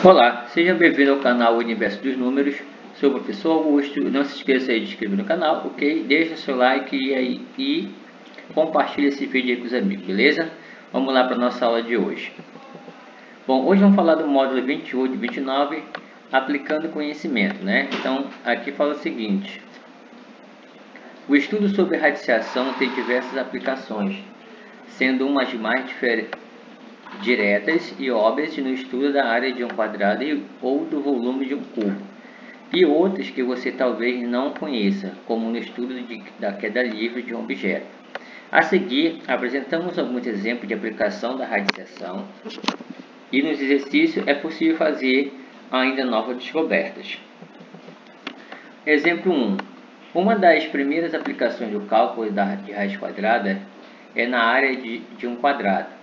Olá, seja bem-vindo ao canal Universo dos Números. Sou o professor Augusto. Não se esqueça aí de se inscrever no canal, ok? Deixa seu like e compartilhe esse vídeo aí com os amigos, beleza? Vamos lá para a nossa aula de hoje. Bom, hoje vamos falar do módulo 28 e 29, aplicando conhecimento, né? Então, aqui fala o seguinte: o estudo sobre radiciação tem diversas aplicações, sendo umas mais diretas e óbvias no estudo da área de um quadrado ou do volume de um cubo, e outras que você talvez não conheça, como no estudo da queda livre de um objeto. A seguir, apresentamos alguns exemplos de aplicação da radiciação e nos exercícios é possível fazer ainda novas descobertas. Exemplo 1. Uma das primeiras aplicações do cálculo de raiz quadrada é na área de um quadrado.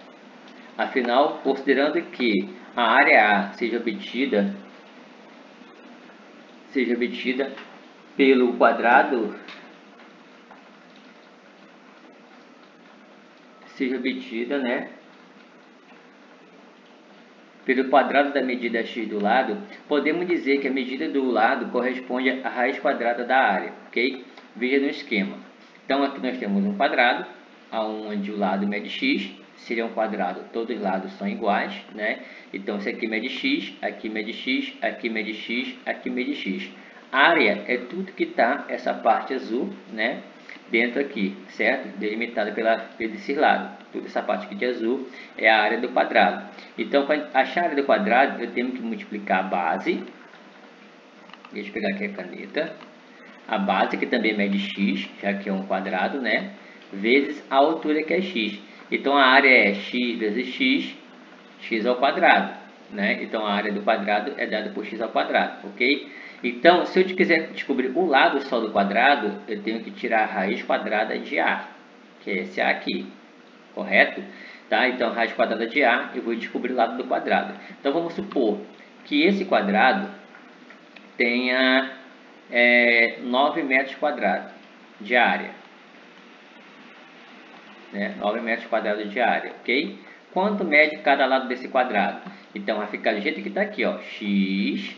Afinal, considerando que a área A seja obtida pelo quadrado, pelo quadrado da medida x do lado, podemos dizer que a medida do lado corresponde à raiz quadrada da área, ok? Veja no esquema. Então, aqui nós temos um quadrado, onde o lado mede x, seria um quadrado, todos os lados são iguais, né? Então, esse aqui mede x, aqui mede x, aqui mede x, aqui mede x. A área é tudo que está, essa parte azul, né? Dentro aqui, certo? Delimitada desse lado. Toda essa parte aqui de azul é a área do quadrado. Então, para achar a área do quadrado, eu tenho que multiplicar a base. Deixa eu pegar aqui a caneta. A base, que também mede x, já que é um quadrado, né? Vezes a altura, que é x. Então, a área é x vezes x, x ao quadrado, né? Então, a área do quadrado é dada por x ao quadrado, ok? Então, se eu quiser descobrir o lado só do quadrado, eu tenho que tirar a raiz quadrada de A, que é esse A aqui, correto? Tá? Então, a raiz quadrada de A, eu vou descobrir o lado do quadrado. Então, vamos supor que esse quadrado tenha 9 metros quadrados de área. 9 metros quadrados de área, ok? Quanto mede cada lado desse quadrado? Então, vai ficar do jeito que está aqui, ó. X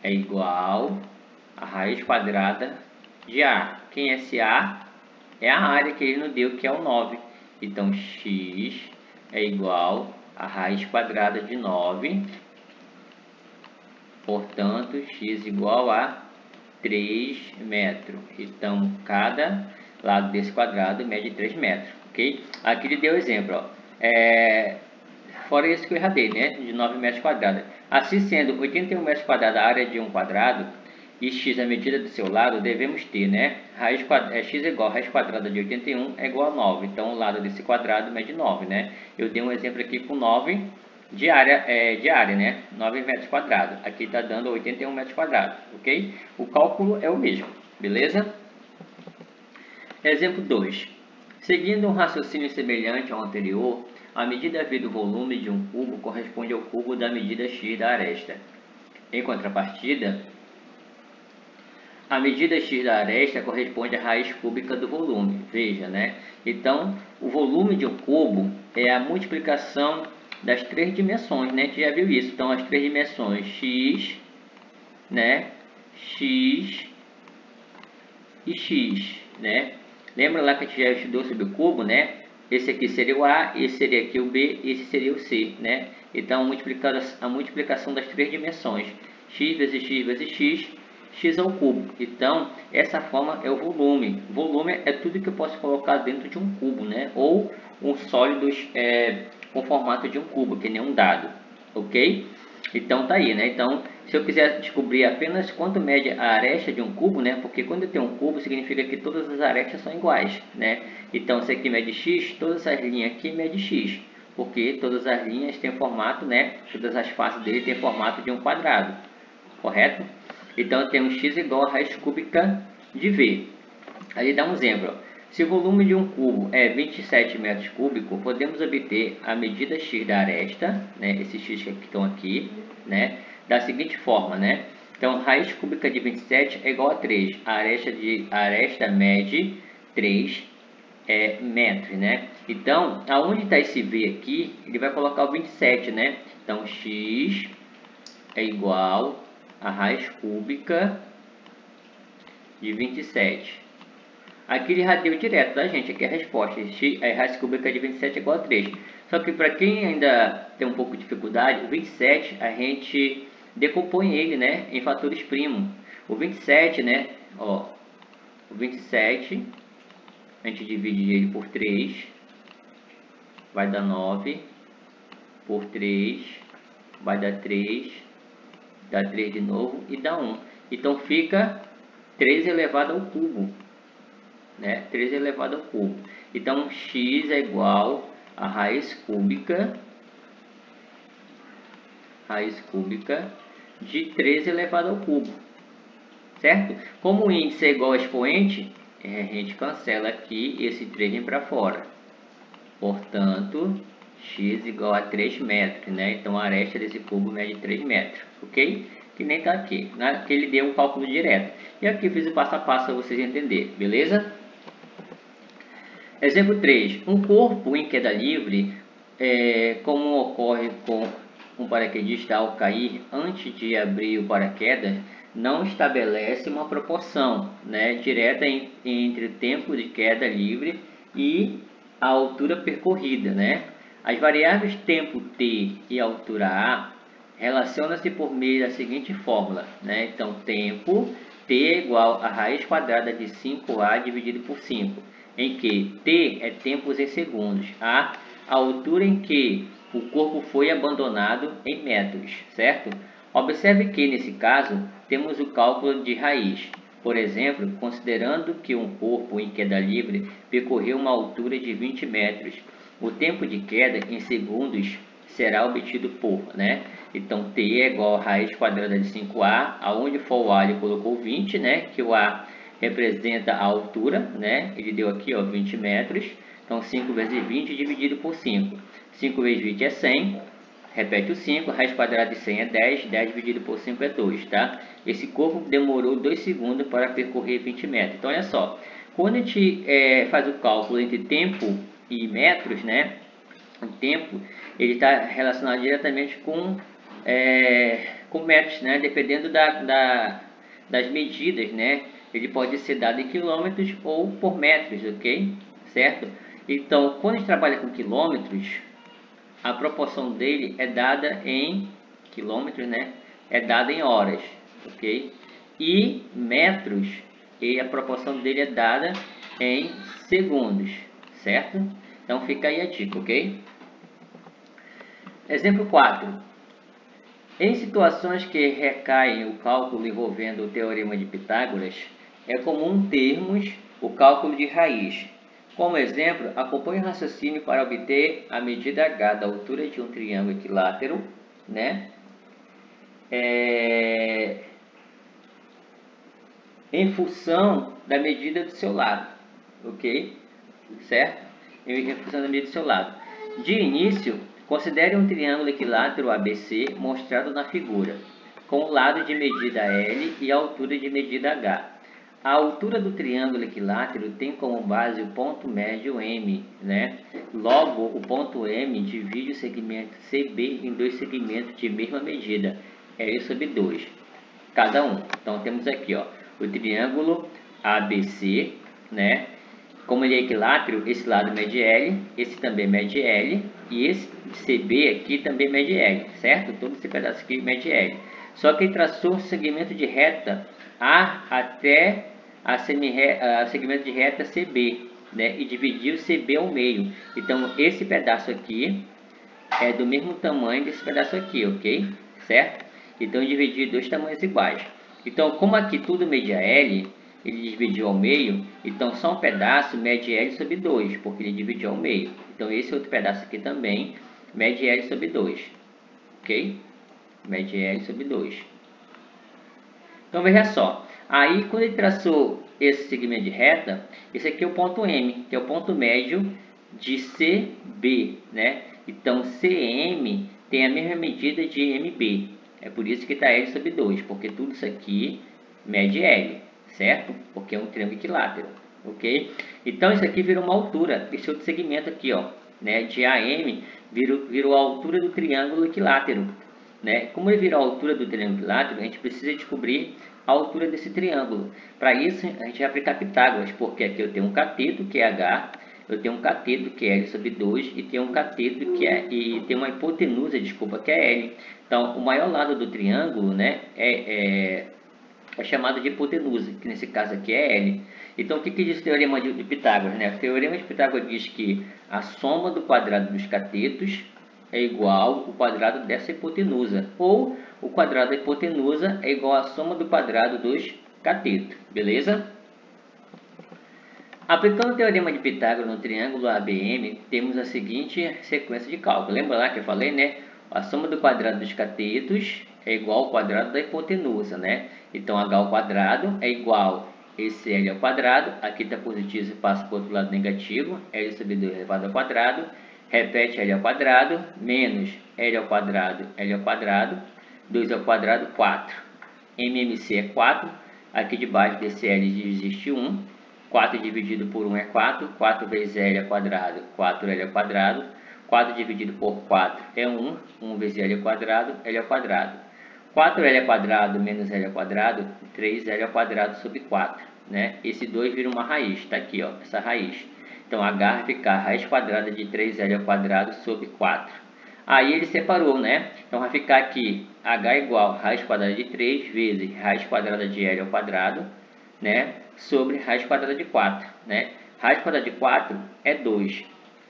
é igual a raiz quadrada de A. Quem é esse A? É a área que ele nos deu, que é o 9. Então, x é igual a raiz quadrada de 9. Portanto, x igual a 3 metros. Então, cada lado desse quadrado mede 3 metros, ok? Aqui ele deu exemplo, ó. Fora isso que eu erradei, né? De 9 metros quadrados. Assim sendo 81 metros quadrados a área de um quadrado e x a medida do seu lado, devemos ter, né? X igual a raiz quadrada de 81 é igual a 9. Então, o lado desse quadrado mede 9, né? Eu dei um exemplo aqui com 9 de área, né? 9 metros quadrados. Aqui está dando 81 metros quadrados, ok? O cálculo é o mesmo, beleza? Exemplo 2. Seguindo um raciocínio semelhante ao anterior, a medida V do volume de um cubo corresponde ao cubo da medida x da aresta. Em contrapartida, a medida x da aresta corresponde à raiz cúbica do volume. Veja, né? Então, o volume de um cubo é a multiplicação das três dimensões, né? A gente já viu isso. Então, as três dimensões x, né? X e x, né? Lembra lá que a gente já estudou sobre o cubo, né? Esse aqui seria o A, esse seria aqui o B, esse seria o C, né? Então, a multiplicação das três dimensões, x vezes x vezes x, x ao cubo. Então, essa forma é o volume. Volume é tudo que eu posso colocar dentro de um cubo, né? Ou um sólido com formato de um cubo, que nem um dado, ok? Então, tá aí, né? Então, se eu quiser descobrir apenas quanto mede a aresta de um cubo, né? Porque quando eu tenho um cubo, significa que todas as arestas são iguais, né? Então, se aqui mede x, todas essas linhas aqui mede x. Porque todas as linhas têm formato, né? Todas as faces dele têm formato de um quadrado, correto? Então, temos x igual a raiz cúbica de V. Aí dá um exemplo, ó. Se o volume de um cubo é 27 metros cúbicos, podemos obter a medida x da aresta, né, esses x que estão aqui, né, da seguinte forma, né? Então, raiz cúbica de 27 é igual a 3. A aresta mede 3 metros, né? Então, aonde está esse V aqui, ele vai colocar o 27, né? Então, x é igual a raiz cúbica de 27. Aqui ele já deu direto, tá, gente? Aqui é a resposta. A raiz cúbica de 27 é igual a 3. Só que para quem ainda tem um pouco de dificuldade, o 27 a gente decompõe ele, né, em fatores primos. O 27, né, ó, o 27 a gente divide ele por 3, vai dar 9, por 3, vai dar 3, dá 3 de novo e dá 1. Então fica 3 elevado ao cubo, né? 3 elevado ao cubo. Então x é igual a raiz cúbica de 3 elevado ao cubo, certo? Como o índice é igual ao expoente, a gente cancela aqui, esse 3 vem para fora. Portanto, x igual a 3 metros, né? Então a aresta desse cubo mede 3 metros, ok? Que nem está aqui, né? Que ele deu um cálculo direto. E aqui eu fiz o passo a passo para vocês entenderem, beleza? Exemplo 3. Um corpo em queda livre, como ocorre com um paraquedista ao cair antes de abrir o paraquedas, não estabelece uma proporção, né, direta entre o tempo de queda livre e a altura percorrida, né? As variáveis tempo t e altura a relacionam-se por meio da seguinte fórmula, né? Então, tempo t é igual a raiz quadrada de 5a dividido por 5, em que t é tempos em segundos, a altura em que o corpo foi abandonado em metros, certo? Observe que, nesse caso, temos o cálculo de raiz. Por exemplo, considerando que um corpo em queda livre percorreu uma altura de 20 metros, o tempo de queda em segundos será obtido por, né? Então, t é igual a raiz quadrada de 5a, aonde for o a ele colocou 20, né? Que o a representa a altura, né? Ele deu aqui, ó, 20 metros. Então, 5 vezes 20 dividido por 5. 5 vezes 20 é 100. Repete o 5, raiz quadrada de 100 é 10, 10 dividido por 5 é 2, tá? Esse corpo demorou 2 segundos para percorrer 20 metros. Então, olha só, quando a gente faz o cálculo entre tempo e metros, né? O tempo, ele está relacionado diretamente com metros, né? Dependendo das medidas, né? Ele pode ser dado em quilômetros ou por metros, ok? Certo? Então, quando a gente trabalha com quilômetros, a proporção dele é dada em quilômetros, né? É dada em horas, ok? E metros, e a proporção dele é dada em segundos, certo? Então fica aí a dica, ok? Exemplo 4. Em situações que recaem o cálculo envolvendo o teorema de Pitágoras, é comum termos o cálculo de raiz. Como exemplo, acompanhe o raciocínio para obter a medida h da altura de um triângulo equilátero, né? Em função da medida do seu lado, ok? Certo? Em função da medida do seu lado. De início, considere um triângulo equilátero ABC mostrado na figura, com o lado de medida L e a altura de medida H. A altura do triângulo equilátero tem como base o ponto médio M, né? Logo, o ponto M divide o segmento CB em dois segmentos de mesma medida, L sobre 2, cada um. Então, temos aqui, ó, o triângulo ABC, né? Como ele é equilátero, esse lado mede L, esse também mede L, e esse CB aqui também mede L, certo? Todo esse pedaço aqui mede L. Só que ele traçou um segmento de reta A até a segmento de reta CB, né? E dividiu CB ao meio. Então, esse pedaço aqui é do mesmo tamanho desse pedaço aqui, ok? Certo? Então, eu dividi dois tamanhos iguais. Então, como aqui tudo mede a L, ele dividiu ao meio, então só um pedaço mede L sobre 2, porque ele dividiu ao meio. Então, esse outro pedaço aqui também mede L sobre 2, ok? Mede L sobre 2. Então, veja só. Aí, quando ele traçou esse segmento de reta, esse aqui é o ponto M, que é o ponto médio de CB, né? Então, CM tem a mesma medida de MB. É por isso que está L sobre 2, porque tudo isso aqui mede L, certo? Porque é um triângulo equilátero, ok? Então, isso aqui virou uma altura, esse outro segmento aqui, ó, né? De AM virou a altura do triângulo equilátero. né? Como ele virou a altura do triângulo equilátero, a gente precisa descobrir a altura desse triângulo. Para isso, a gente vai aplicar Pitágoras, porque aqui eu tenho um cateto, que é H, eu tenho um cateto, que é L sobre 2, e tenho um cateto, e tem uma hipotenusa, desculpa, que é L. Então, o maior lado do triângulo, né, é chamado de hipotenusa, que nesse caso aqui é L. Então, o que diz o teorema de Pitágoras, né? O teorema de Pitágoras diz que a soma do quadrado dos catetos é igual ao quadrado dessa hipotenusa, ou o quadrado da hipotenusa é igual à soma do quadrado dos catetos, beleza? Aplicando o teorema de Pitágoras no triângulo ABM, temos a seguinte sequência de cálculo. Lembra lá que eu falei, né? A soma do quadrado dos catetos é igual ao quadrado da hipotenusa, né? Então, H ao quadrado é igual a esse L ao quadrado. Aqui está positivo e passa para o outro lado negativo. L sobre 2 elevado ao quadrado. Repete L ao quadrado, menos L ao quadrado, 2 ao quadrado, 4. MMC é 4. Aqui debaixo desse L existe 1. 4 dividido por 1 é 4. 4 vezes L ao quadrado, 4L ao quadrado. 4 dividido por 4 é 1. 1 vezes L ao quadrado, L ao quadrado. 4L ao quadrado menos L ao quadrado, 3L ao quadrado sobre 4. Né? Esse 2 vira uma raiz, está aqui, ó, essa raiz. Então, H vai ficar raiz quadrada de 3L ao quadrado sobre 4. Aí ele separou, né? Então, vai ficar aqui H igual a raiz quadrada de 3 vezes raiz quadrada de L ao quadrado, né? Sobre raiz quadrada de 4, né? Raiz quadrada de 4 é 2.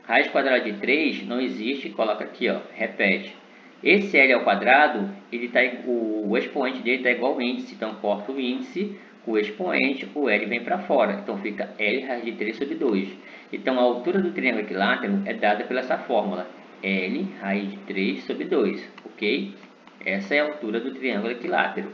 Raiz quadrada de 3 não existe, coloca aqui, ó, repete. Esse L ao quadrado, o expoente dele está igual ao índice, então corta o índice, o expoente, o L vem para fora, então fica L raiz de 3 sobre 2. Então a altura do triângulo equilátero é dada pela essa fórmula, L raiz de 3 sobre 2, ok? Essa é a altura do triângulo equilátero.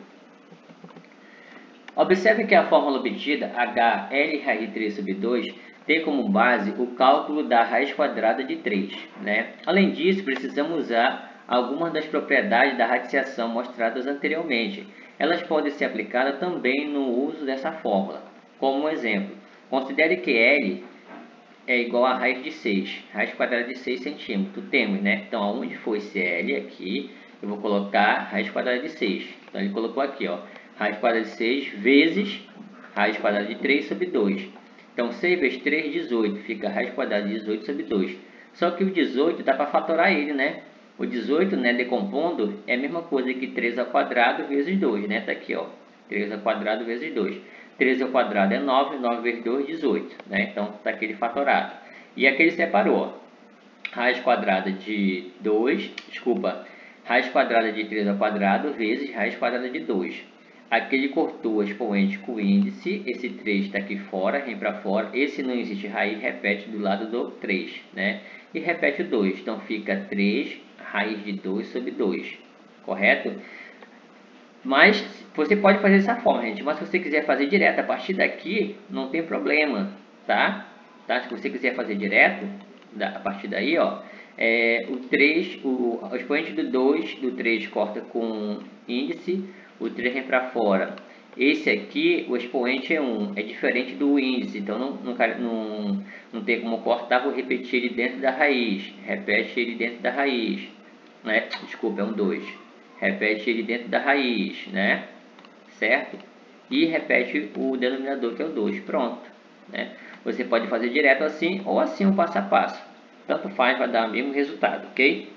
Observe que a fórmula obtida, H L raiz de 3 sobre 2, tem como base o cálculo da raiz quadrada de 3. Né? Além disso, precisamos usar algumas das propriedades da radiciação mostradas anteriormente. Elas podem ser aplicadas também no uso dessa fórmula. Como um exemplo, considere que L é igual a raiz de 6, raiz quadrada de 6 centímetros. Temos, né? Então, aonde for esse L aqui, eu vou colocar raiz quadrada de 6. Então, ele colocou aqui, ó, raiz quadrada de 6 vezes raiz quadrada de 3 sobre 2. Então, 6 vezes 3, 18. Fica raiz quadrada de 18 sobre 2. Só que o 18 dá para fatorar ele, né? O 18, né, decompondo, é a mesma coisa que 3 ao quadrado vezes 2, né? Tá aqui, ó. 3 ao quadrado vezes 2. 3 ao quadrado é 9, 9 vezes 2, 18, né? Então, tá aquele fatorado. E aqui ele separou, ó. Raiz quadrada de 2, raiz quadrada de 3 ao quadrado vezes raiz quadrada de 2. Aqui ele cortou o expoente com o índice, esse 3 está aqui fora, vem para fora, esse não existe raiz, repete do lado do 3, né? E repete o 2, então fica 3 raiz de 2 sobre 2, correto? Mas você pode fazer dessa forma, gente, mas se você quiser fazer direto a partir daqui, não tem problema, tá? Se você quiser fazer direto, a partir daí, ó, o 3, o expoente do 2, do 3 corta com índice, o 3 vem para fora. Esse aqui, o expoente é 1, é diferente do índice, então não tem como cortar, vou repetir ele dentro da raiz. Repete ele dentro da raiz, né? Desculpa, é um 2. Repete ele dentro da raiz, né? Certo? E repete o denominador, que é o 2. Pronto, né? Você pode fazer direto assim ou assim, um passo a passo. Tanto faz, vai dar o mesmo resultado, ok?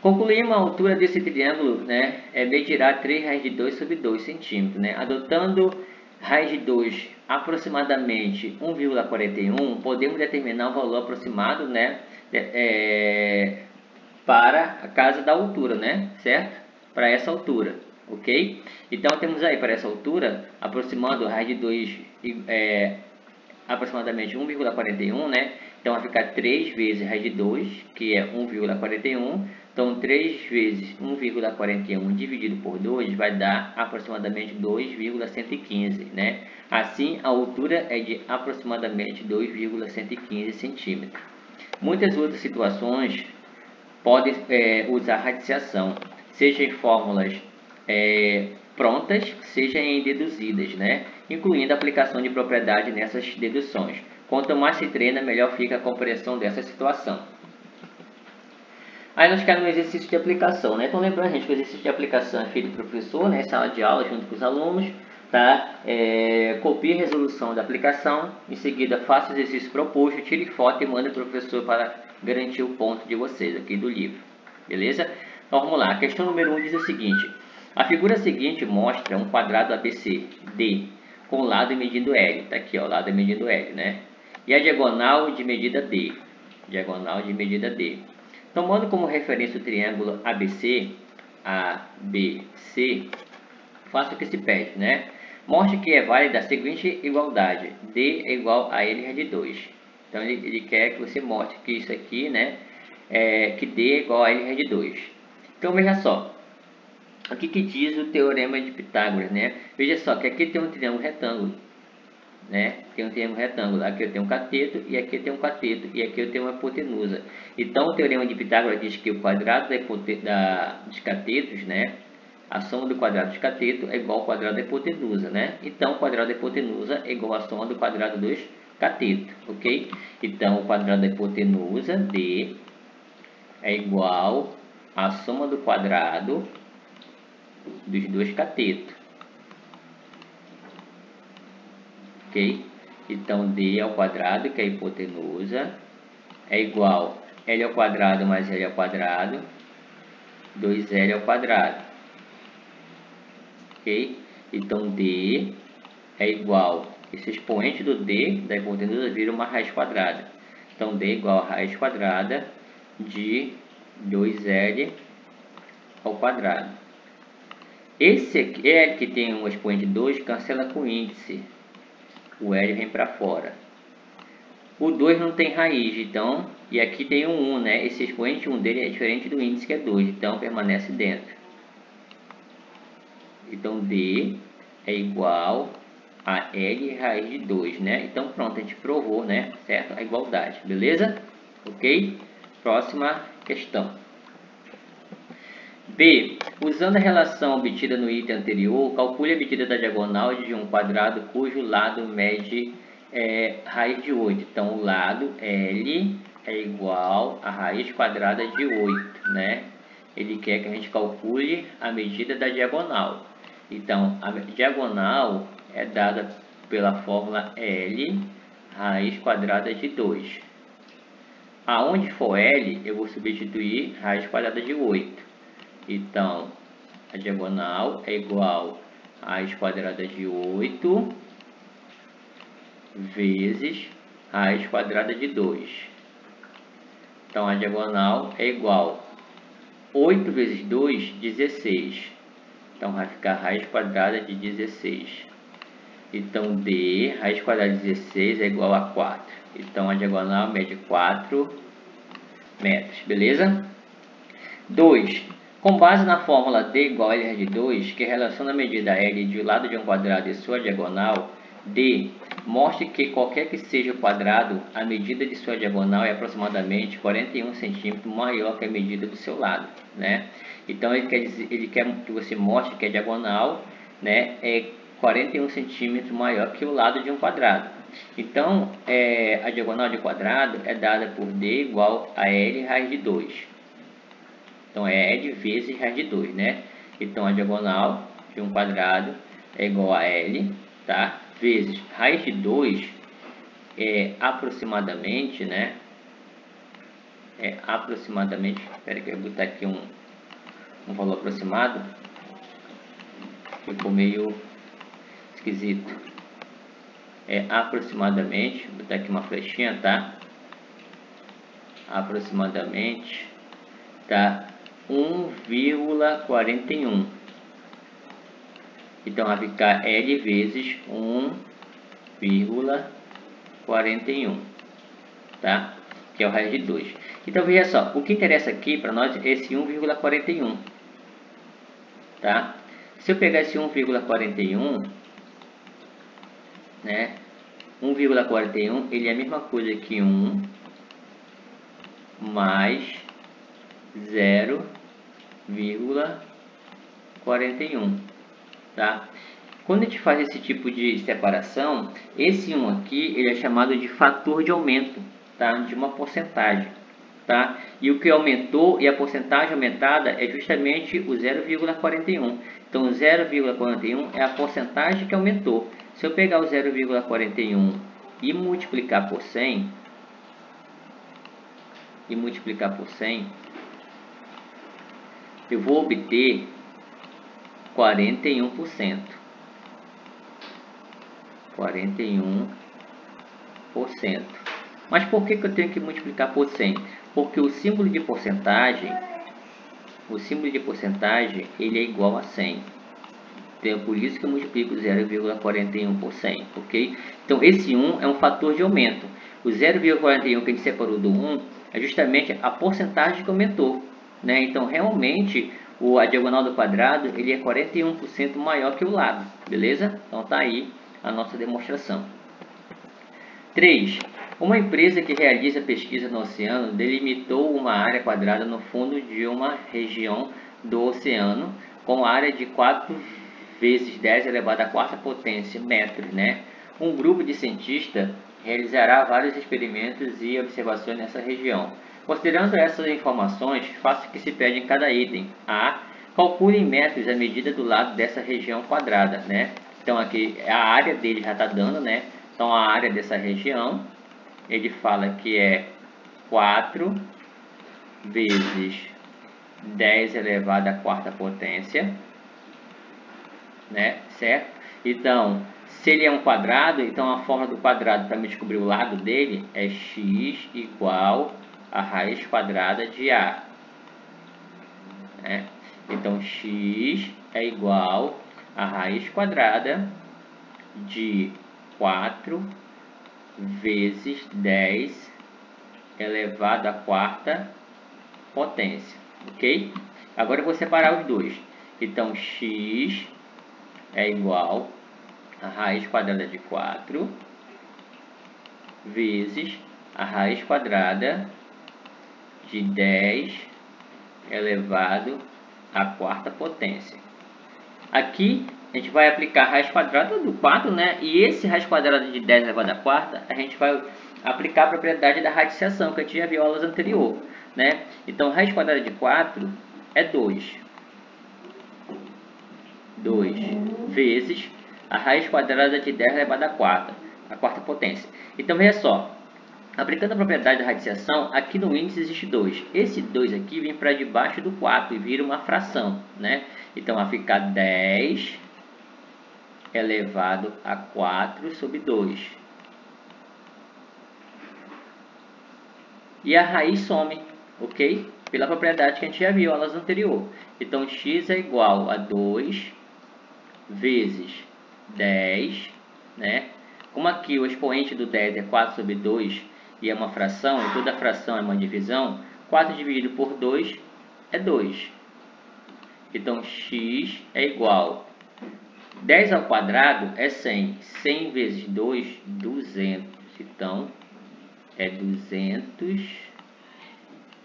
Concluímos a altura desse triângulo, né, medirá 3 raiz de 2 sobre 2 centímetros, né? Adotando raiz de 2 aproximadamente 1,41, podemos determinar o valor aproximado, né, para a casa da altura, né, certo? Para essa altura, ok? Então, temos aí para essa altura, aproximando raiz de 2, aproximadamente 1,41, né? Então, vai ficar 3 vezes raiz de 2, que é 1,41. Então, 3 vezes 1,41 dividido por 2 vai dar aproximadamente 2,115, né? Assim, a altura é de aproximadamente 2,115 centímetros. Muitas outras situações podem usar radiciação, seja em fórmulas prontas, seja em deduzidas, né? Incluindo a aplicação de propriedade nessas deduções. Quanto mais se treina, melhor fica a compreensão dessa situação. Aí nós queremos um exercício de aplicação, né? Então lembrando, gente, que o exercício de aplicação é feito pelo professor, né? Em sala de aula, junto com os alunos, tá? Copie a resolução da aplicação, em seguida faça o exercício proposto, tire foto e mande para o professor para garantir o ponto de vocês aqui do livro, beleza? Então vamos lá, a questão número 1 diz o seguinte: a figura seguinte mostra um quadrado ABC D com lado medindo L, tá aqui ó, lado medindo L, né? E a diagonal de medida D, diagonal de medida D. Tomando como referência o triângulo ABC, faça o que se pede, né? Mostre que é válida a seguinte igualdade: D é igual a L de 2. Então ele quer que você mostre que isso aqui, né, que D é igual a L de 2. Então veja só, o que diz o teorema de Pitágoras, né? Veja só que aqui tem um triângulo retângulo, né? Tem um triângulo retângulo, aqui eu tenho um cateto, e aqui eu tenho um cateto, e aqui eu tenho uma hipotenusa. Então o teorema de Pitágoras diz que o quadrado dos catetos, né? A soma do quadrado dos catetos é igual ao quadrado da hipotenusa, né? Então o quadrado da hipotenusa é igual à soma do quadrado dos catetos, ok? Então o quadrado da hipotenusa, D, é igual à soma do quadrado dos dois catetos. Ok? Então, D ao quadrado, que é a hipotenusa, é igual a L ao quadrado mais L ao quadrado, 2L ao quadrado. Ok? Então, D é igual, esse expoente do D, da hipotenusa, vira uma raiz quadrada. Então, D é igual a raiz quadrada de 2L ao quadrado. Esse aqui, L que tem um expoente 2, cancela com o índice. O L vem para fora. O 2 não tem raiz, então, e aqui tem um 1, né? Esse expoente 1 dele é diferente do índice, que é 2, então permanece dentro. Então, D é igual a L raiz de 2, né? Então, pronto, a gente provou, né? Certo? A igualdade, beleza? Ok? Próxima questão. B. Usando a relação obtida no item anterior, calcule a medida da diagonal de um quadrado cujo lado mede raiz de 8. Então, o lado L é igual a raiz quadrada de 8, né? Ele quer que a gente calcule a medida da diagonal. Então, a diagonal é dada pela fórmula L raiz quadrada de 2. Aonde for L, eu vou substituir raiz quadrada de 8. Então, a diagonal é igual a raiz quadrada de 8 vezes raiz quadrada de 2. Então, a diagonal é igual a 8 vezes 2, 16. Então, vai ficar raiz quadrada de 16. Então, D, raiz quadrada de 16 é igual a 4. Então, a diagonal mede 4 metros, beleza? 2. Com base na fórmula D igual a L de 2, que relaciona a medida L de um lado de um quadrado e sua diagonal, D, mostre que qualquer que seja o quadrado, a medida de sua diagonal é aproximadamente 41 centímetros maior que a medida do seu lado, né? Então, ele quer que você mostre que a diagonal, né, é 41 centímetros maior que o lado de um quadrado. Então, a diagonal de quadrado é dada por D igual a L raiz de 2. Então, é L vezes raiz de 2, né? Então, a diagonal de um quadrado é igual a L, tá? Vezes raiz de 2 é aproximadamente, né? É aproximadamente, espera que eu vou botar aqui um valor aproximado. Ficou meio esquisito. É aproximadamente, vou botar aqui uma flechinha, tá? Aproximadamente, tá? 1,41. Então vai ficar L vezes 1,41, tá? Que é o raiz de 2. Então veja só, o que interessa aqui para nós é esse 1,41, tá? Se eu pegar esse 1,41, né? 1,41 ele é a mesma coisa que 1 mais 0,41, tá? Quando a gente faz esse tipo de separação, esse 1 aqui ele é chamado de fator de aumento, tá? De uma porcentagem, tá? E o que aumentou e a porcentagem aumentada é justamente o 0,41. Então, 0,41 é a porcentagem que aumentou. Se eu pegar o 0,41 e multiplicar por 100, eu vou obter 41%. 41%. Mas por que eu tenho que multiplicar por 100? Porque o símbolo de porcentagem, ele é igual a 100. Então, por isso que eu multiplico 0,41 por 100, ok? Então, esse 1 é um fator de aumento. O 0,41 que a gente separou do 1 é justamente a porcentagem que aumentou, né? Então, realmente, a diagonal do quadrado, ele é 41% maior que o lado, beleza? Então, tá aí a nossa demonstração. 3. Uma empresa que realiza pesquisa no oceano delimitou uma área quadrada no fundo de uma região do oceano com área de 4 vezes 10 elevado à quarta potência metros, né? Um grupo de cientistas realizará vários experimentos e observações nessa região. Considerando essas informações, faça o que se pede em cada item. A. Calcule em metros a medida do lado dessa região quadrada, né? Então aqui a área dele já está dando, né? Então a área dessa região, ele fala que é 4 vezes 10 elevado à quarta potência, né? Certo? Então, se ele é um quadrado, então a forma do quadrado para me descobrir o lado dele é x igual a raiz quadrada de a. Né? Então, x é igual a raiz quadrada de 4 vezes 10 elevado à quarta potência, ok? Agora eu vou separar os dois. Então, x é igual a raiz quadrada de 4 vezes a raiz quadrada de 10 elevado à quarta potência. Aqui a gente vai aplicar a raiz quadrada do 4, né? E esse raiz quadrada de 10 elevado à quarta, a gente vai aplicar a propriedade da radiciação, que a gente já viu aulas anterior, né? Então, raiz quadrada de 4 é 2 vezes a raiz quadrada de 10 elevado à quarta potência. Então, veja só, aplicando a propriedade da radiciação, aqui no índice existe 2. Esse 2 aqui vem para debaixo do 4 e vira uma fração, né? Então, vai ficar 10 elevado a 4 sobre 2. E a raiz some, ok? Pela propriedade que a gente já viu aulas anterior. Então, x é igual a 2 vezes 10, né? Como aqui o expoente do 10 é 4 sobre 2 e é uma fração, e toda fração é uma divisão, 4 dividido por 2 é 2. Então, x é igual 10 ao quadrado é 100. 100 vezes 2, 200. Então, é 200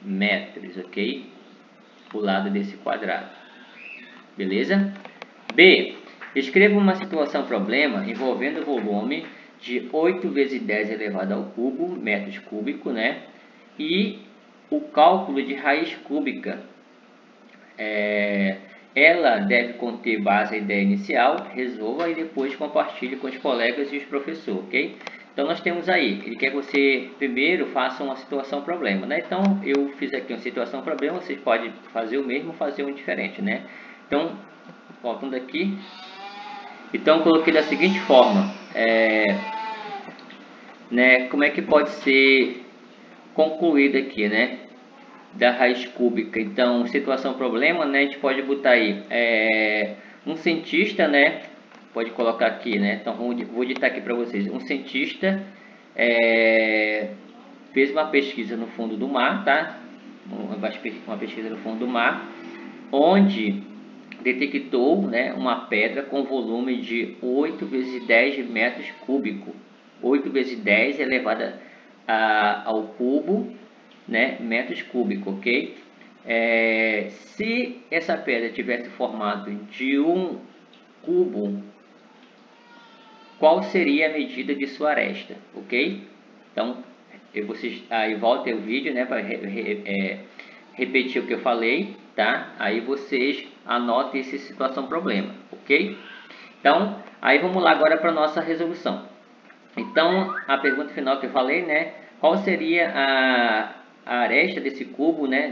metros, ok? O lado desse quadrado. Beleza? B. Escreva uma situação problema envolvendo o volume de 8 vezes 10 elevado ao cubo, metros cúbicos, né? E o cálculo de raiz cúbica. Ela deve conter base a ideia inicial, resolva e depois compartilhe com os colegas e os professores, ok? Então, nós temos aí, ele quer que você primeiro faça uma situação problema, né? Então, eu fiz aqui uma situação problema, vocês podem fazer o mesmo, fazer um diferente, né? Então, voltando aqui, então, coloquei da seguinte forma, né? Como é que pode ser concluído aqui, né? Da raiz cúbica. Então, situação problema, né? A gente pode botar aí um cientista, né? Pode colocar aqui, né? Então, vou ditar aqui para vocês. Um cientista fez uma pesquisa no fundo do mar, tá? Uma pesquisa no fundo do mar, onde detectou, né, uma pedra com volume de 8 vezes 10 metros cúbicos. 8 vezes 10 elevada ao cubo, né, metros cúbicos, ok? Se essa pedra tivesse formato de um cubo, qual seria a medida de sua aresta, ok? Então, vocês aí voltem o vídeo, né, para repetir o que eu falei, tá? Aí vocês anotem essa situação problema, ok? Então, aí vamos lá agora para nossa resolução. Então, a pergunta final que eu falei, né? Qual seria a aresta desse cubo, né?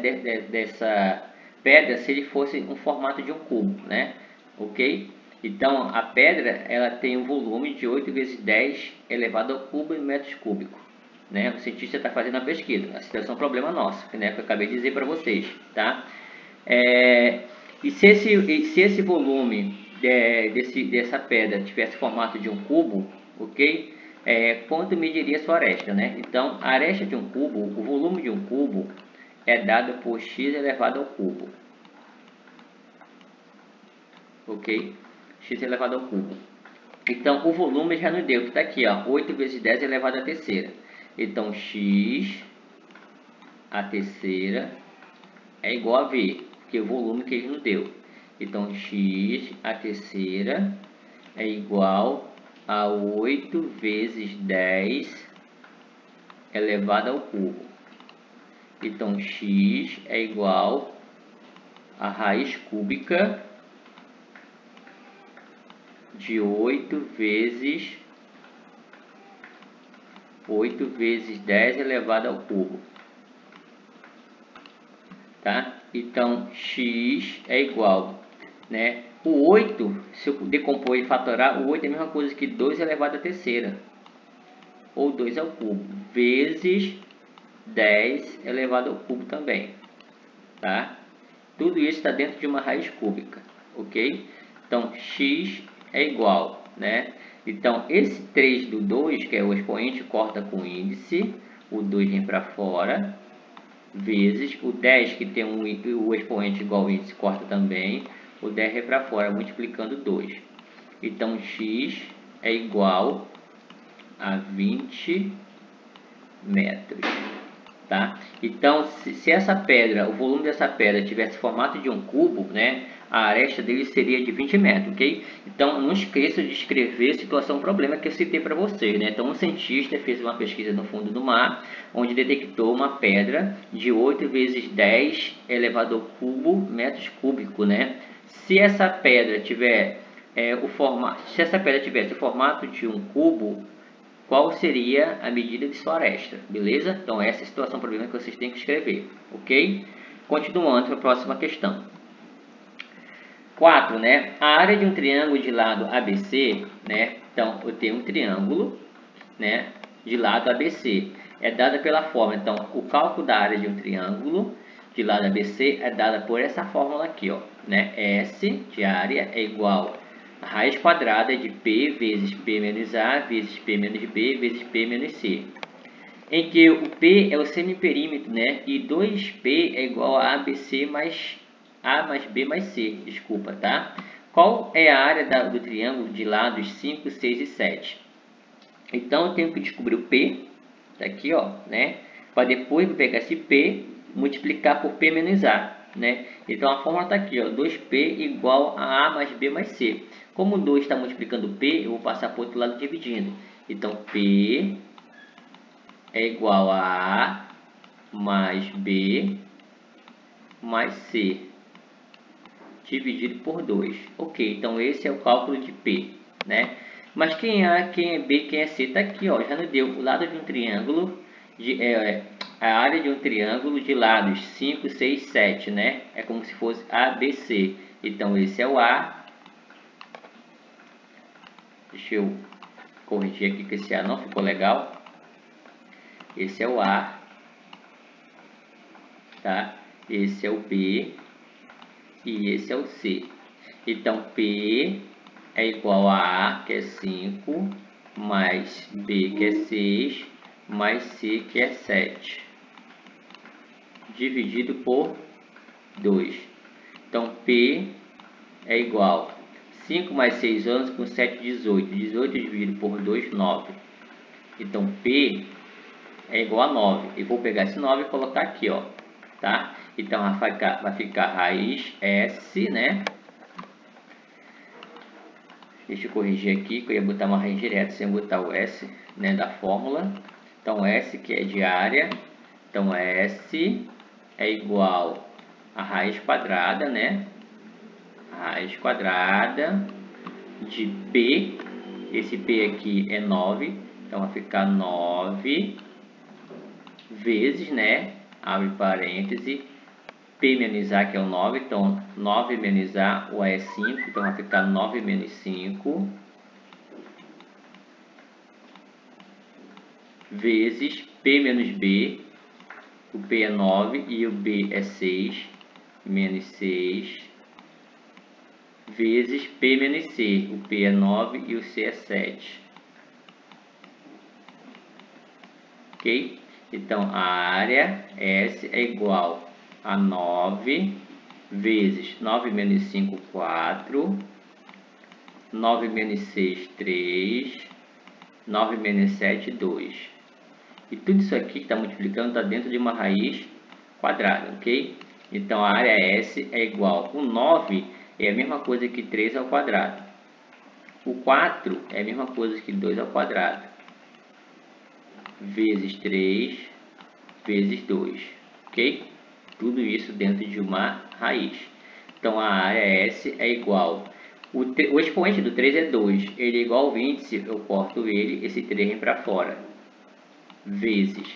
Dessa pedra, se ele fosse um formato de um cubo, né? Ok? Então, a pedra, ela tem um volume de 8 vezes 10 elevado ao cubo em metros cúbicos, né? O cientista está fazendo a pesquisa. A situação é um problema nosso, né? Que eu acabei de dizer para vocês, tá? E se esse volume dessa pedra tivesse formato de um cubo, ok? Quanto mediria sua aresta, né? Então, a aresta de um cubo, o volume de um cubo é dado por x elevado ao cubo, ok? X elevado ao cubo. Então, o volume já nos deu, que está aqui, ó, 8 vezes 10 elevado à terceira. Então, x a terceira é igual a v, que é o volume que ele nos deu. Então, x a terceira é igual a 8 vezes 10 elevado ao cubo. Então, x é igual a raiz cúbica de 8 vezes 10 elevado ao cubo. Tá? Então, x é igual, né? O 8, se eu decompor e fatorar, o 8 é a mesma coisa que 2 elevado à terceira, ou 2 ao cubo, vezes 10 elevado ao cubo também, tá? Tudo isso está dentro de uma raiz cúbica, ok? Então, x é igual, né? Então, esse 3 do 2, que é o expoente, corta com o índice, o 2 vem para fora, vezes o 10, que tem o expoente igual ao índice, corta também, o 10 vem para fora, multiplicando 2. Então, x é igual a 20 metros. Tá? Então, se essa pedra, o volume dessa pedra tivesse formato de um cubo, né, a aresta dele seria de 20 metros, ok? Então, não esqueça de escrever a situação problema que eu citei para vocês, né? Então, um cientista fez uma pesquisa no fundo do mar, onde detectou uma pedra de 8 vezes 10 elevado ao cubo metros cúbicos, né? Se essa pedra tiver se essa pedra tivesse o formato de um cubo, qual seria a medida de sua aresta, beleza? Então, essa é a situação problema que vocês têm que escrever, ok? Continuando para a próxima questão. 4, né? A área de um triângulo de lado ABC, né? Então, eu tenho um triângulo, né? De lado ABC. É dada pela fórmula. Então, o cálculo da área de um triângulo de lado ABC é dada por essa fórmula aqui, ó, né? S de área é igual a raiz quadrada de P vezes P menos A vezes P menos B vezes P menos C. Em que o P é o semiperímetro, né? E 2P é igual a ABC mais A mais B mais C, desculpa, tá? Qual é a área do triângulo de lados 5, 6 e 7? Então, eu tenho que descobrir o P, tá aqui, ó, né? Para depois eu pegar esse P, multiplicar por P menos A, né? Então, a fórmula está aqui, ó, 2P igual a A mais B mais C. Como 2 está multiplicando P, eu vou passar para o outro lado dividindo. Então, P é igual a A mais B mais C, dividido por 2. Ok, então esse é o cálculo de P, né? Mas quem é A, quem é B, quem é C? Está aqui, ó, já nos deu o lado de um triângulo, a área de um triângulo de lados 5, 6, 7, né? É como se fosse ABC. Então, esse é o A. Deixa eu corrigir aqui que esse A não ficou legal. Esse é o A, tá? Esse é o B e esse é o C. Então, P é igual a A, que é 5, mais B, que é 6, mais C, que é 7, dividido por 2. Então, P é igual a 5 mais 6, 11, com 7, 18. 18 dividido por 2, 9. Então, P é igual a 9. E vou pegar esse 9 e colocar aqui, ó, tá? Então, vai ficar raiz S, né? Deixa eu corrigir aqui, que eu ia botar uma raiz direta sem botar o S, né, da fórmula. Então, S que é de área, então S é igual a raiz quadrada, né? Raiz quadrada de P, esse P aqui é 9, então vai ficar 9 vezes, né? Abre parêntese, P menos A que é o 9, então 9 menos A, o A é 5, então vai ficar 9 menos 5, vezes P menos B, o P é 9 e o B é 6, menos 6, vezes P menos C, o P é 9 e o C é 7. Ok? Então, a área S é igual a 9 vezes 9 menos 5, 4, 9 menos 6, 3, 9 menos 7, 2. E tudo isso aqui que está multiplicando está dentro de uma raiz quadrada, ok? Então, a área S é igual, o 9 é a mesma coisa que 3 ao quadrado. O 4 é a mesma coisa que 2 ao quadrado. Vezes 3, vezes 2, ok? Tudo isso dentro de uma raiz. Então, a área S é igual, o expoente do 3 é 2, ele é igual ao 20, eu corto ele, esse 3 vem para fora, vezes,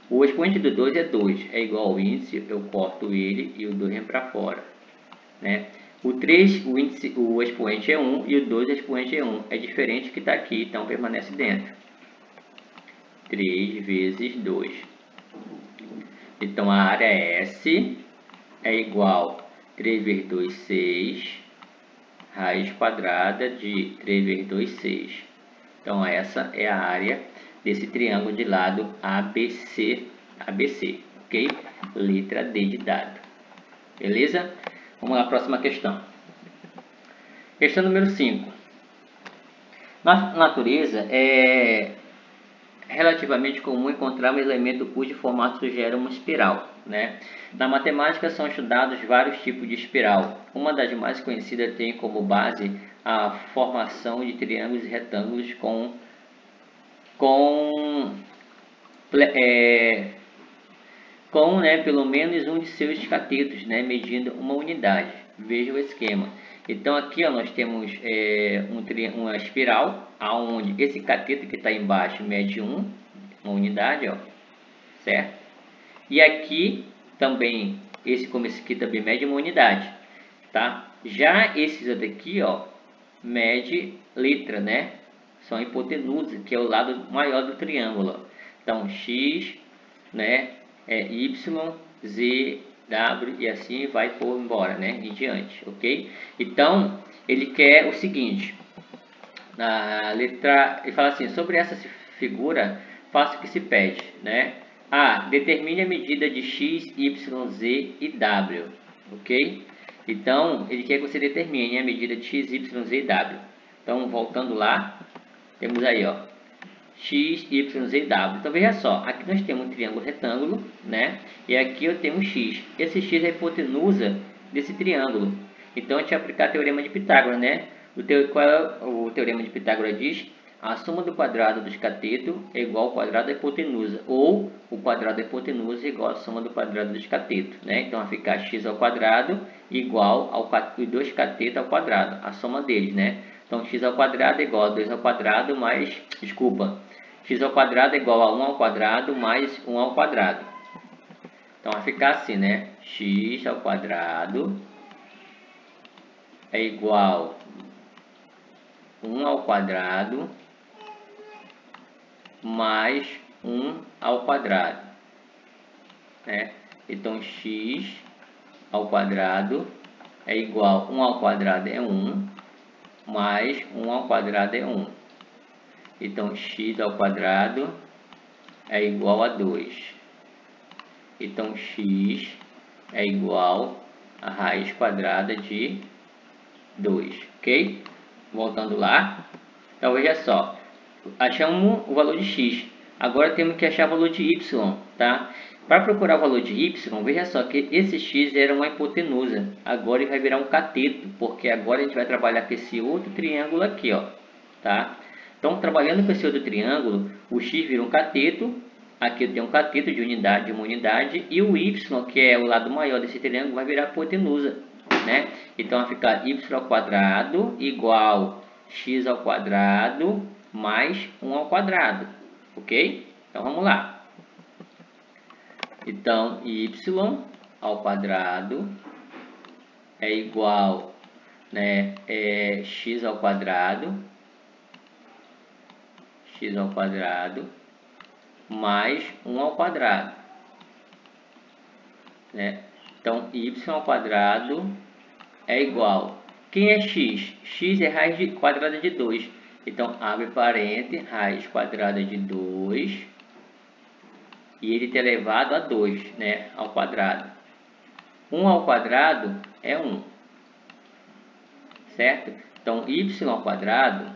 o expoente do 2 é 2, é igual ao índice, eu corto ele e o 2 vem para fora, né? O 3, o expoente é 1 e o 2, o expoente é 1, é diferente que está aqui, então permanece dentro. 3 vezes 2. Então, a área S é igual a 3 vezes 2, 6, raiz quadrada de 3 vezes 2, 6. Então, essa é a área desse triângulo de lado ABC, ok? Letra D de dado. Beleza? Vamos à próxima questão. Questão número 5. Na natureza, é relativamente comum encontrar um elemento cujo formato gera uma espiral, né? Na matemática são estudados vários tipos de espiral. Uma das mais conhecidas tem como base a formação de triângulos e retângulos com pelo menos um de seus catetos, né, medindo uma unidade. Veja o esquema. Então aqui ó, nós temos uma espiral, aonde esse cateto que está embaixo mede uma unidade, ó, certo? E aqui também, como esse aqui também mede uma unidade, tá? Já esses daqui, ó, mede letra, né? São hipotenusa, que é o lado maior do triângulo, ó. Então x, né, é y, z, w e assim vai por embora, né, em diante, ok? Então ele quer o seguinte, na letra, ele fala assim, sobre essa figura faça o que se pede, né? A, determine a medida de x, y, z e w, ok? Então ele quer que você determine a medida de x, y, z e w. Então voltando lá, temos aí ó, x, y, z e w. Então veja só, aqui nós temos um triângulo retângulo, né? E aqui eu tenho um x. Esse x é a hipotenusa desse triângulo. Então a gente vai aplicar o teorema de Pitágoras, né? Qual é o teorema de Pitágoras? Diz a soma do quadrado dos catetos é igual ao quadrado da hipotenusa, ou o quadrado da hipotenusa é igual à soma do quadrado dos catetos, né? Então vai ficar x ao quadrado igual ao 2 catetos ao quadrado, a soma deles, né? Então x ao quadrado é igual a 2 ao quadrado mais, x ao quadrado é igual a 1 ao quadrado mais 1 ao quadrado. Então vai ficar assim, né? X ao quadrado é igual a 1 ao quadrado mais 1 ao quadrado, né? Então x ao quadrado é igual a 1 ao quadrado é 1 mais 1 ao quadrado é 1. Então x ao quadrado é igual a 2. Então x é igual a raiz quadrada de 2, ok? Voltando lá, então veja só, achamos o valor de x, agora temos que achar o valor de y, tá? Para procurar o valor de y, veja só que esse x era uma hipotenusa, agora ele vai virar um cateto, porque agora a gente vai trabalhar com esse outro triângulo aqui, ó, tá? Então, trabalhando com esse outro triângulo, o x vira um cateto aqui eu tenho um cateto de unidade de uma unidade, e o y, que é o lado maior desse triângulo, vai virar hipotenusa, né? Então vai ficar y ao quadrado igual x ao quadrado mais 1 ao quadrado, ok? Então vamos lá. Então y ao quadrado é igual, né, x ao quadrado mais 1 ao quadrado, né? Então y ao quadrado é igual, quem é x? X é raiz quadrada de 2, então abre parênteses, raiz quadrada de 2, e ele está elevado a 2, né, ao quadrado. 1 ao quadrado é 1, certo? Então y ao quadrado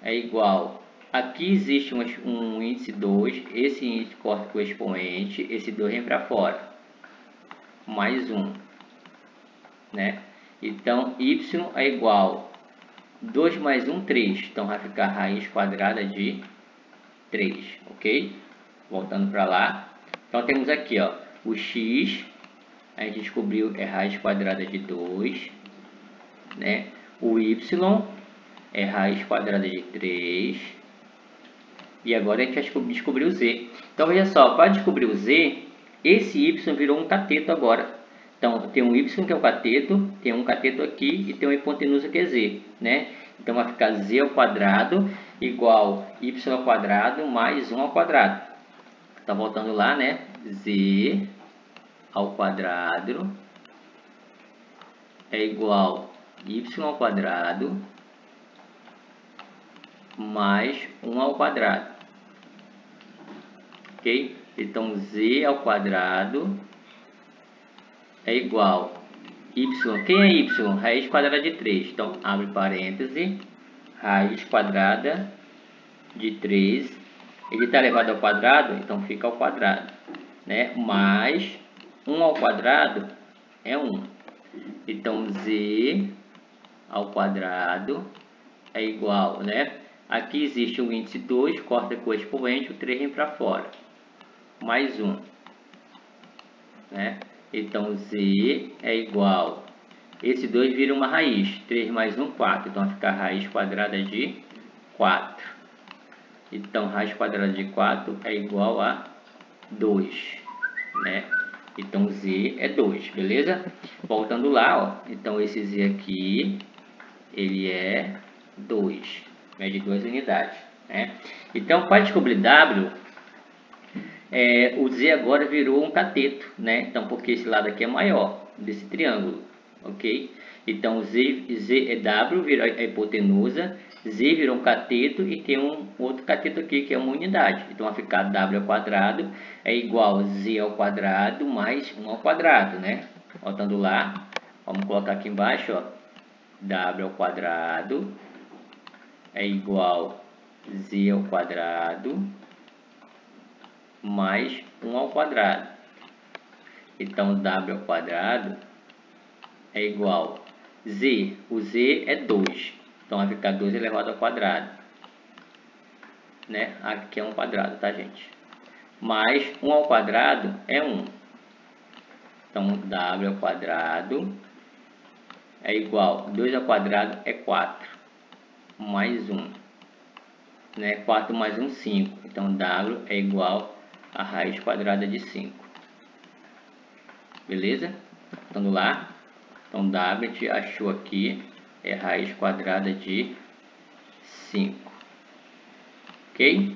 é igual, aqui existe um índice 2, esse índice corta com o expoente, esse 2 vem para fora, mais 1, né? Então y é igual 2 mais 1, 3, então vai ficar raiz quadrada de 3, ok? Voltando para lá, então temos aqui, ó, o x, a gente descobriu, é raiz quadrada de 2, né? O y é raiz quadrada de 3, e agora a gente vai descobrir o z. Então veja só, para descobrir o z, esse y virou um cateto agora. Então tem um y que é o cateto, tem um cateto aqui e tem uma hipotenusa que é z, né? Então vai ficar z ao quadrado igual y ao quadrado mais 1 ao quadrado. Então voltando lá, né? Z ao quadrado é igual y ao quadrado mais 1 ao quadrado, ok? Então z ao quadrado é igual y, quem é y? Raiz quadrada de 3, então abre parêntese, raiz quadrada de 3, ele está elevado ao quadrado, então fica ao quadrado, né? Mais 1 ao quadrado é 1, então z ao quadrado é igual, né? Aqui existe o índice 2, corta com o expoente, o 3 vem para fora, mais 1, né? Então z é igual, esse 2 vira uma raiz, 3 mais 1, 4, então vai ficar raiz quadrada de 4. Então raiz quadrada de 4 é igual a 2, né? Então z é 2, beleza? Voltando lá, ó, então esse z aqui, ele é 2, mede 2 unidades, né? Então para descobrir w, o z agora virou um cateto, né? Então porque esse lado aqui é maior desse triângulo, ok? Então z é w, virou a hipotenusa, z virou um cateto e tem um outro cateto aqui que é uma unidade, então vai ficar w ao quadrado é igual a z ao quadrado mais 1 ao quadrado, né? Voltando lá, vamos colocar aqui embaixo, ó, w ao quadrado é igual a z ao quadrado mais 1 ao quadrado. Então w ao quadrado é igual z, o z é 2, então vai ficar 2 elevado ao quadrado, né? Aqui é um quadrado, tá, gente? Mais 1 ao quadrado é 1, então w ao quadrado é igual, 2 ao quadrado é 4, mais 1, né? 4 mais 1, 5, então w é igual a raiz quadrada de 5, beleza? Voltando lá, então w a gente achou aqui é raiz quadrada de 5, ok?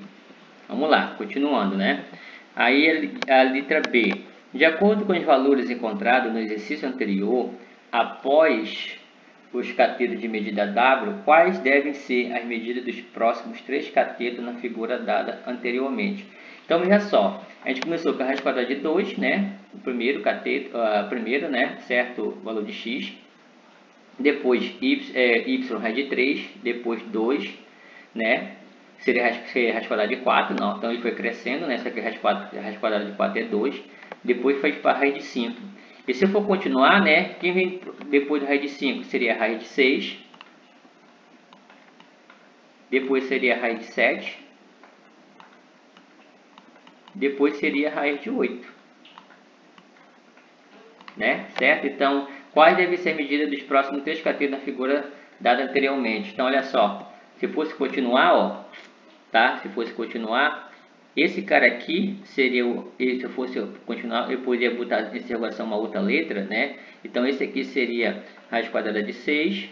Vamos lá, continuando, né? Aí a letra B, de acordo com os valores encontrados no exercício anterior, após os catetos de medida W, quais devem ser as medidas dos próximos 3 catetos na figura dada anteriormente? Então veja só, a gente começou com a raiz quadrada de 2, né? O primeiro cateto, né? Certo? Valor de x. Depois y raiz de 3, depois 2, né? Seria raiz quadrada de 4, não, então ele foi crescendo, né? Essa aqui raiz quadrada de 4 é 2, depois foi para a raiz de 5. E se eu for continuar, né? Quem vem depois da raiz de 5 seria a raiz de 6, depois seria a raiz de 7, depois seria a raiz de 8. Né? Certo? Então, quais devem ser medidas dos próximos 3 catetos na figura dada anteriormente? Então, olha só, se fosse continuar, ó, tá? Se fosse continuar, esse cara aqui seria se eu fosse continuar, eu poderia botar em interrogação uma outra letra, né? Então, esse aqui seria raiz quadrada de 6.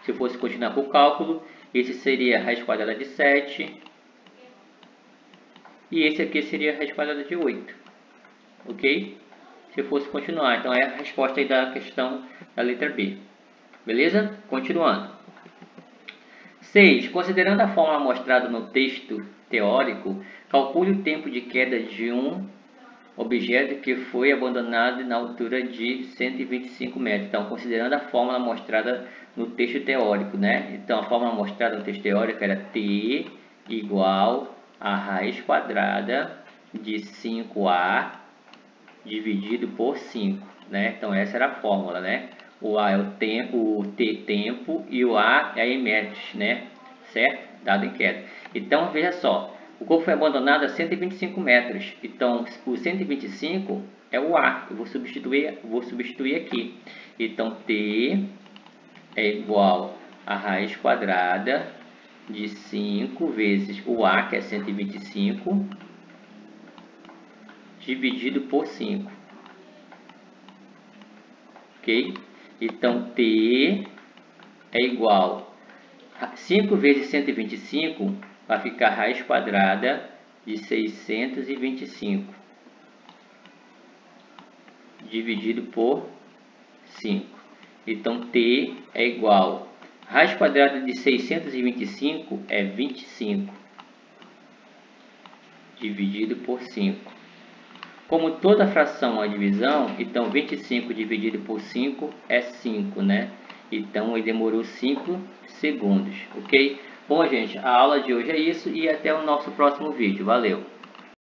Se eu fosse continuar com o cálculo, esse seria raiz quadrada de 7. E esse aqui seria raiz quadrada de 8. Ok? Se eu fosse continuar. Então, é a resposta aí da questão da letra B. Beleza? Continuando. 6. Considerando a fórmula mostrada no texto teórico, calcule o tempo de queda de um objeto que foi abandonado na altura de 125 metros. Então, considerando a fórmula mostrada no texto teórico, né? Então, a fórmula mostrada no texto teórico era T igual a raiz quadrada de 5A dividido por 5, né? Então, essa era a fórmula, né? O A é o tempo, o T tempo e o A é em metros, né? Certo? Dado em queda. Então, veja só, o corpo foi abandonado a 125 metros. Então, o 125 é o A. Eu vou substituir aqui. Então, T é igual a raiz quadrada de 5 vezes o A, que é 125, dividido por 5. Ok? Então, T é igual a 5 vezes 125, vai ficar raiz quadrada de 625, dividido por 5. Então, T é igual a raiz quadrada de 625 é 25, dividido por 5. Como toda fração é divisão, então 25 dividido por 5 é 5, né? Então, ele demorou 5 segundos, ok? Bom, gente, a aula de hoje é isso e até o nosso próximo vídeo. Valeu!